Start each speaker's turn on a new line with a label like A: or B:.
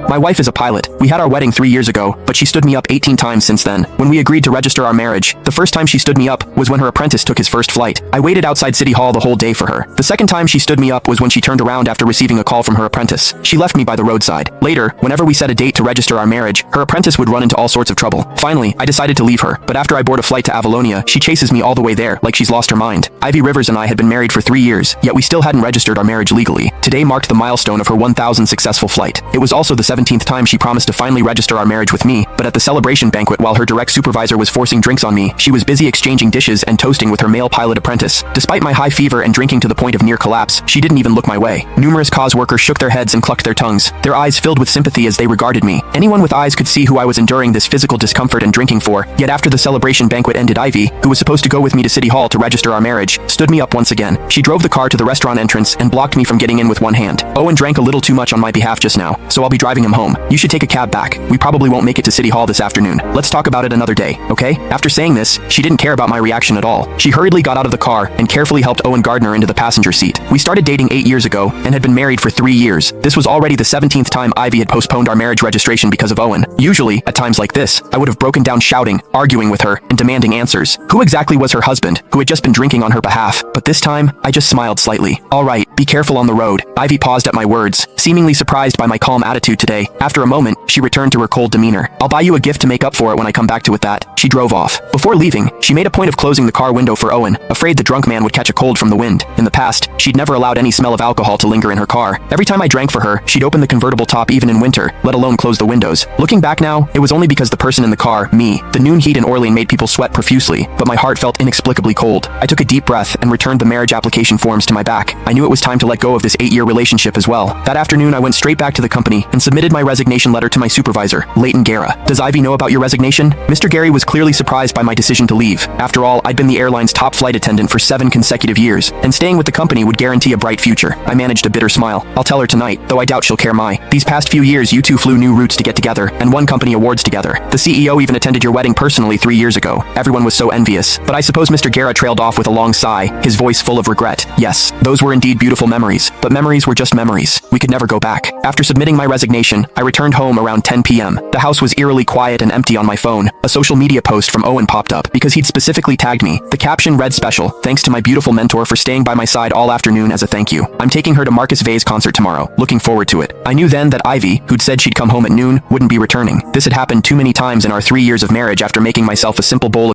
A: My wife is a pilot. We had our wedding 3 years ago, but she stood me up 18 times since then. When we agreed to register our marriage, the first time she stood me up was when her apprentice took his first flight. I waited outside City Hall the whole day for her. The second time she stood me up was when she turned around after receiving a call from her apprentice. She left me by the roadside. Later, whenever we set a date to register our marriage, her apprentice would run into all sorts of trouble. Finally, I decided to leave her, but after I board a flight to Avalonia, she chases me all the way there like she's lost her mind. Ivy Rivers and I had been married for 3 years, yet we still hadn't registered our marriage legally. Today marked the milestone of her 1,000th successful flight. It was also the 17th time she promised to finally register our marriage with me, but at the celebration banquet while her direct supervisor was forcing drinks on me, she was busy exchanging dishes and toasting with her male pilot apprentice. Despite my high fever and drinking to the point of near collapse, she didn't even look my way. Numerous cause workers shook their heads and clucked their tongues, their eyes filled with sympathy as they regarded me. Anyone with eyes could see who I was enduring this physical discomfort and drinking for, yet after the celebration banquet ended, Ivy, who was supposed to go with me to City Hall to register our marriage, stood me up once again. She drove the car to the restaurant entrance and blocked me from getting in with one hand. Owen drank a little too much on my behalf just now, so I'll be driving him home. You should take a cab back. We probably won't make it to City Hall this afternoon. Let's talk about it another day, okay? After saying this, she didn't care about my reaction at all. She hurriedly got out of the car and carefully helped Owen Gardner into the passenger seat. We started dating 8 years ago and had been married for 3 years. This was already the 17th time Ivy had postponed our marriage registration because of Owen. Usually, at times like this, I would have broken down shouting, arguing with her, and demanding answers. Who exactly was her husband, who had just been drinking on her behalf? But this time, I just smiled slightly. All right, be careful on the road. Ivy paused at my words, seemingly surprised by my calm attitude today. After a moment, she returned to her cold demeanor. I'll buy you a gift to make up for it when I come back to with that. She drove off. Before leaving, she made a point of closing the car window for Owen, afraid the drunk man would catch a cold from the wind. In the past, she'd never allowed any smell of alcohol to linger in her car. Every time I drank for her, she'd open the convertible top even in winter, let alone close the windows. Looking back now, it was only because the person in the car, me, the noon heat in Orlean made people sweat profusely, but my heart felt inexplicably cold. I took a deep breath and returned the marriage application forms to my back. I knew it was time to let go of this 8-year relationship as well. That afternoon, I went straight back to the company and submitted my resignation letter to my supervisor, Leighton Guerra. Does Ivy know about your resignation? Mr. Gary was clearly surprised by my decision to leave. After all, I'd been the airline's top flight attendant for 7 consecutive years, and staying with the company would guarantee a bright future. I managed a bitter smile. I'll tell her tonight, though I doubt she'll care. These past few years you two flew new routes to get together, and won company awards together. The CEO even attended your wedding personally 3 years ago. Everyone was so envious. But I suppose Mr. Guerra trailed off with a long sigh, his voice full of regret. Yes, those were indeed beautiful memories, but memories were just memories. We could never go back. After submitting my resignation, I returned home around 10 p.m. The house was eerily quiet and empty. On my phone, a social media post from Owen popped up because he'd specifically tagged me. The caption read, "Special, thanks to my beautiful mentor for staying by my side all afternoon as a thank you. I'm taking her to Marcus Vay's concert tomorrow. Looking forward to it." I knew then that Ivy, who'd said she'd come home at noon, wouldn't be returning. This had happened too many times in our 3 years of marriage after making myself a simple bowl of